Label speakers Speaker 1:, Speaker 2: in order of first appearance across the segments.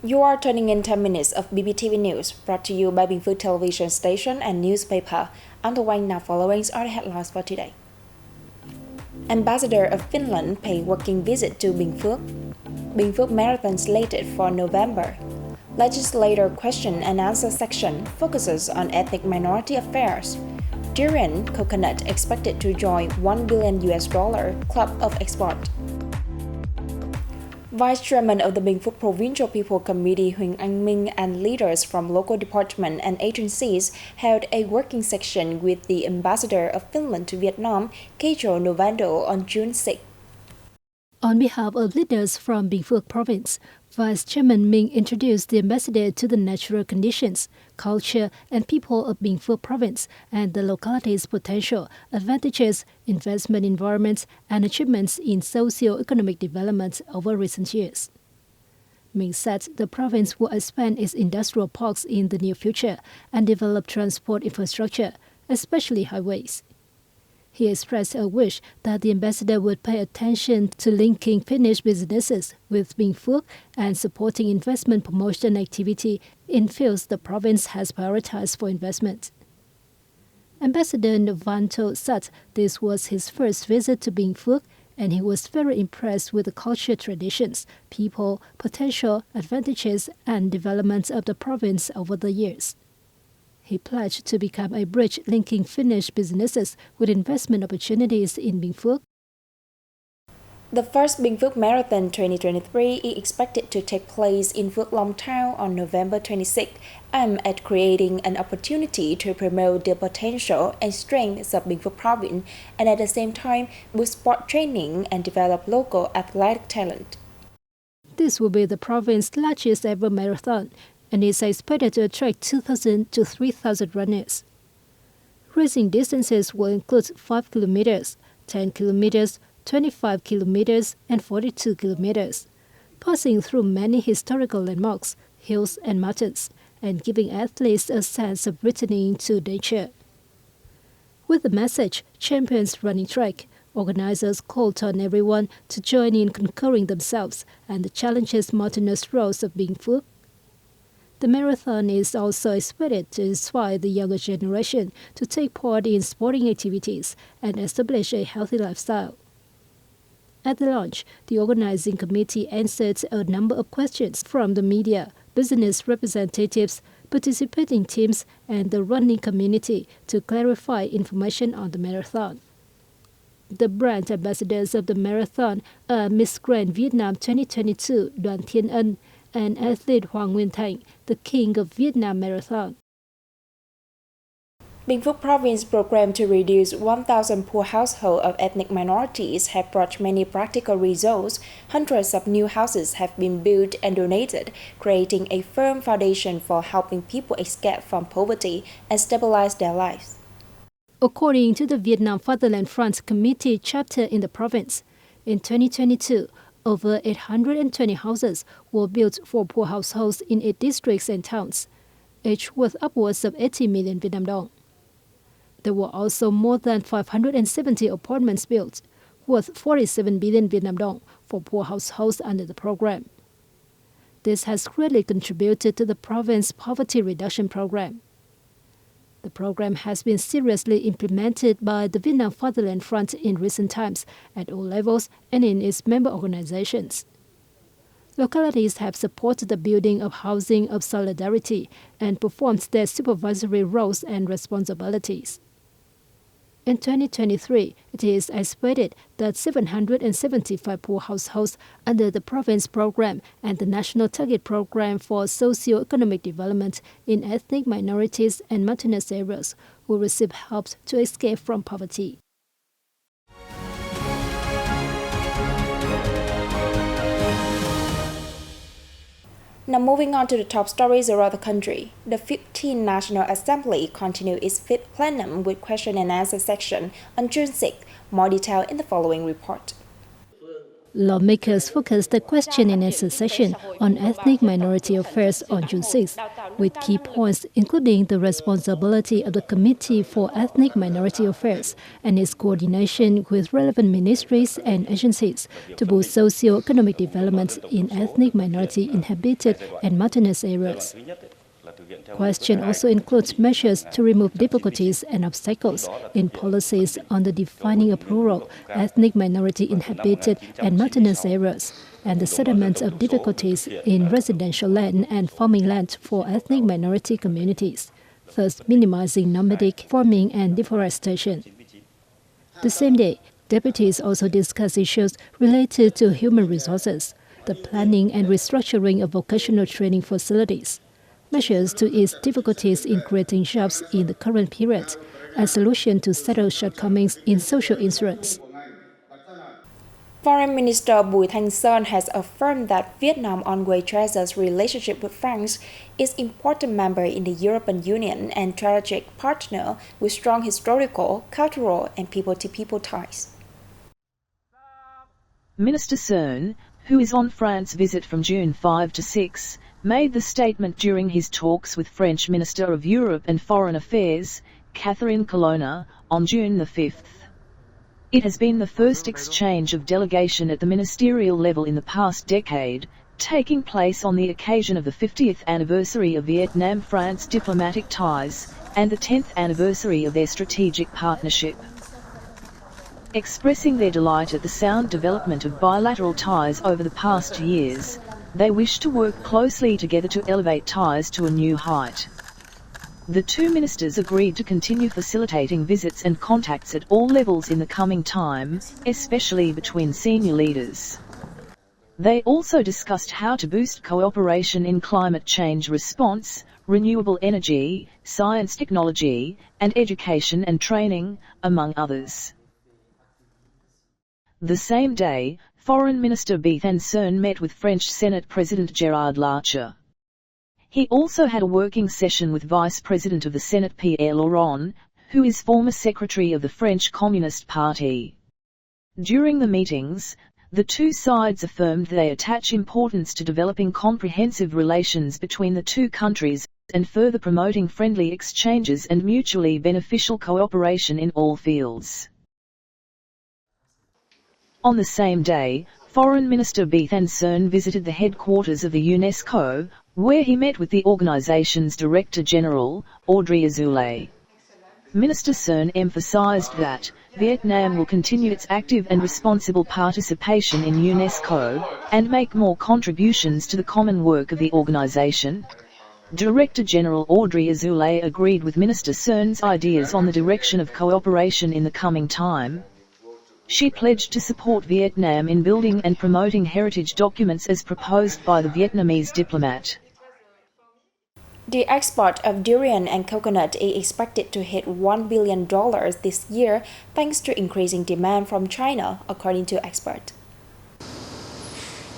Speaker 1: You are turning in 10 minutes of BPTV News, brought to you by Bình Phuoc television station and newspaper. I'm the one now following are the headlines for today. Ambassador of Finland pay working visit to Binh Phuoc. Binh Phuoc marathon slated for November. Legislator question and answer section focuses on ethnic minority affairs. Durian coconut expected to join $1 billion club of export. Vice Chairman of the Binh Phuoc Provincial People Committee Huỳnh Anh Minh and leaders from local departments and agencies held a working session with the Ambassador of Finland to Vietnam, Kecho Novando, on June 6.
Speaker 2: On behalf of leaders from Binh Phuoc Province, Vice Chairman Minh introduced the ambassador to the natural conditions, culture, and people of Binh Phuoc Province and the locality's potential, advantages, investment environments, and achievements in socio-economic development over recent years. Minh said the province will expand its industrial parks in the near future and develop transport infrastructure, especially highways. He expressed a wish that the ambassador would pay attention to linking Finnish businesses with Binh Phuoc and supporting investment promotion activity in fields the province has prioritized for investment. Ambassador Novanto said this was his first visit to Binh Phuoc, and he was very impressed with the culture traditions, people, potential, advantages, and developments of the province over the years. He pledged to become a bridge linking Finnish businesses with investment opportunities in Binh Phuoc.
Speaker 1: The first Binh Phuoc Marathon 2023 is expected to take place in Phước Long Town on November 26, aimed at creating an opportunity to promote the potential and strengths of Binh Phuoc Province and at the same time boost sport training and develop local athletic talent.
Speaker 2: This will be the province's largest ever marathon, and is expected to attract 2,000 to 3,000 runners. Racing distances will include 5 kilometers, 10 kilometers, 25 kilometers, and 42 kilometers, passing through many historical landmarks, hills, and mountains, and giving athletes a sense of returning to nature. With the message, Champions Running Track, organizers called on everyone to join in conquering themselves and the challenges mountainous roads of Binh Phuoc. The marathon is also expected to inspire the younger generation to take part in sporting activities and establish a healthy lifestyle. At the launch, the organizing committee answered a number of questions from the media, business representatives, participating teams, and the running community to clarify information on the marathon. The brand ambassadors of the marathon are Miss Grand Vietnam 2022 Đoàn Thiên Ân and athlete Hoàng Nguyên Thành, the king of Vietnam Marathon.
Speaker 1: Binh Phuoc Province program to reduce 1,000 poor households of ethnic minorities have brought many practical results. Hundreds of new houses have been built and donated, creating a firm foundation for helping people escape from poverty and stabilize their lives.
Speaker 2: According to the Vietnam Fatherland Front Committee chapter in the province, in 2022, over 820 houses were built for poor households in 8 districts and towns, each worth upwards of 80 million Vietnam dong. There were also more than 570 apartments built, worth 47 billion Vietnam dong for poor households under the program. This has greatly contributed to the province's poverty reduction program. The program has been seriously implemented by the Vietnam Fatherland Front in recent times at all levels and in its member organizations. Localities have supported the building of housing of solidarity and performed their supervisory roles and responsibilities. In 2023, it is expected that 775 poor households under the province program and the National Target Program for Socio-Economic Development in ethnic minorities and mountainous areas will receive help to escape from poverty.
Speaker 1: Now moving on to the top stories around the country. The 15th National Assembly continued its 5th plenum with question and answer section on June 6. More detail in the following report.
Speaker 2: Lawmakers focused the question and answer session on ethnic minority affairs on June 6, with key points including the responsibility of the Committee for Ethnic Minority Affairs and its coordination with relevant ministries and agencies to boost socio-economic development in ethnic minority inhabited and mountainous areas. Question also includes measures to remove difficulties and obstacles in policies on the defining of rural, ethnic minority inhabited and mountainous areas, and the settlement of difficulties in residential land and farming land for ethnic minority communities, thus minimizing nomadic farming and deforestation. The same day, deputies also discussed issues related to human resources, the planning and restructuring of vocational training facilities, measures to ease difficulties in creating jobs in the current period, and solution to settle shortcomings in social insurance.
Speaker 1: Foreign Minister Bùi Thanh has affirmed that Vietnam ongoing treasures relationship with France, is important member in the European Union and strategic partner with strong historical, cultural, and people-to-people ties.
Speaker 3: Minister Cern, who is on France visit from June 5 to 6, made the statement during his talks with French Minister of Europe and Foreign Affairs, Catherine Colonna, on June the 5th. It has been the first exchange of delegation at the ministerial level in the past decade, taking place on the occasion of the 50th anniversary of Vietnam-France diplomatic ties and the 10th anniversary of their strategic partnership. Expressing their delight at the sound development of bilateral ties over the past years, they wish to work closely together to elevate ties to a new height. The two ministers agreed to continue facilitating visits and contacts at all levels in the coming time, especially between senior leaders. They also discussed how to boost cooperation in climate change response, renewable energy, science technology, and education and training, among others. The same day, Foreign Minister Bùi Thanh met with French Senate President Gérard Larcher. He also had a working session with Vice President of the Senate Pierre Laurent, who is former Secretary of the French Communist Party. During the meetings, the two sides affirmed they attach importance to developing comprehensive relations between the two countries and further promoting friendly exchanges and mutually beneficial cooperation in all fields. On the same day, Foreign Minister Bùi Thanh visited the headquarters of the UNESCO, where he met with the organization's Director General, Audrey Azoulay. Minister Cern emphasized that Vietnam will continue its active and responsible participation in UNESCO and make more contributions to the common work of the organization. Director General Audrey Azoulay agreed with Minister Cern's ideas on the direction of cooperation in the coming time. She pledged to support Vietnam in building and promoting heritage documents as proposed by the Vietnamese diplomat.
Speaker 1: The export of durian and coconut is expected to hit $1 billion this year thanks to increasing demand from China, according to experts.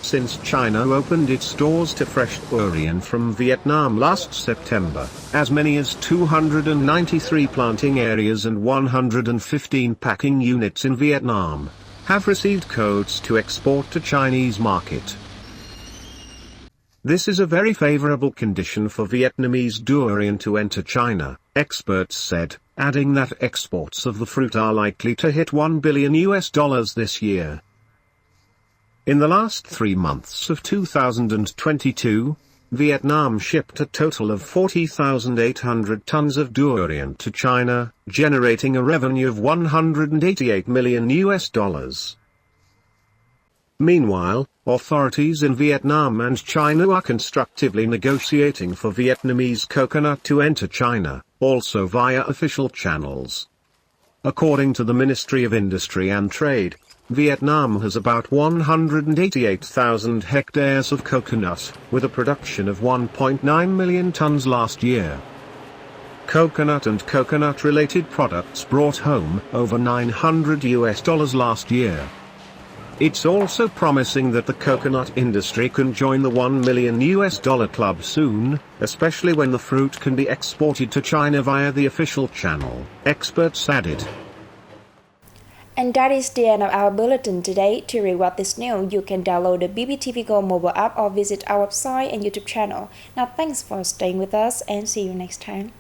Speaker 4: Since China opened its doors to fresh durian from Vietnam last September, as many as 293 planting areas and 115 packing units in Vietnam have received codes to export to Chinese market. This is a very favorable condition for Vietnamese durian to enter China, experts said, adding that exports of the fruit are likely to hit $1 billion this year. In the last 3 months of 2022, Vietnam shipped a total of 40,800 tons of durian to China, generating a revenue of $188 million. Meanwhile, authorities in Vietnam and China are constructively negotiating for Vietnamese coconut to enter China, also via official channels. According to the Ministry of Industry and Trade, Vietnam has about 188,000 hectares of coconut, with a production of 1.9 million tons last year. Coconut and coconut-related products brought home over $900 last year. It's also promising that the coconut industry can join the $1 million club soon, especially when the fruit can be exported to China via the official channel, experts added.
Speaker 1: And that is the end of our bulletin today. To read what is new, you can download the BPTV Go mobile app or visit our website and YouTube channel. Now, thanks for staying with us and see you next time.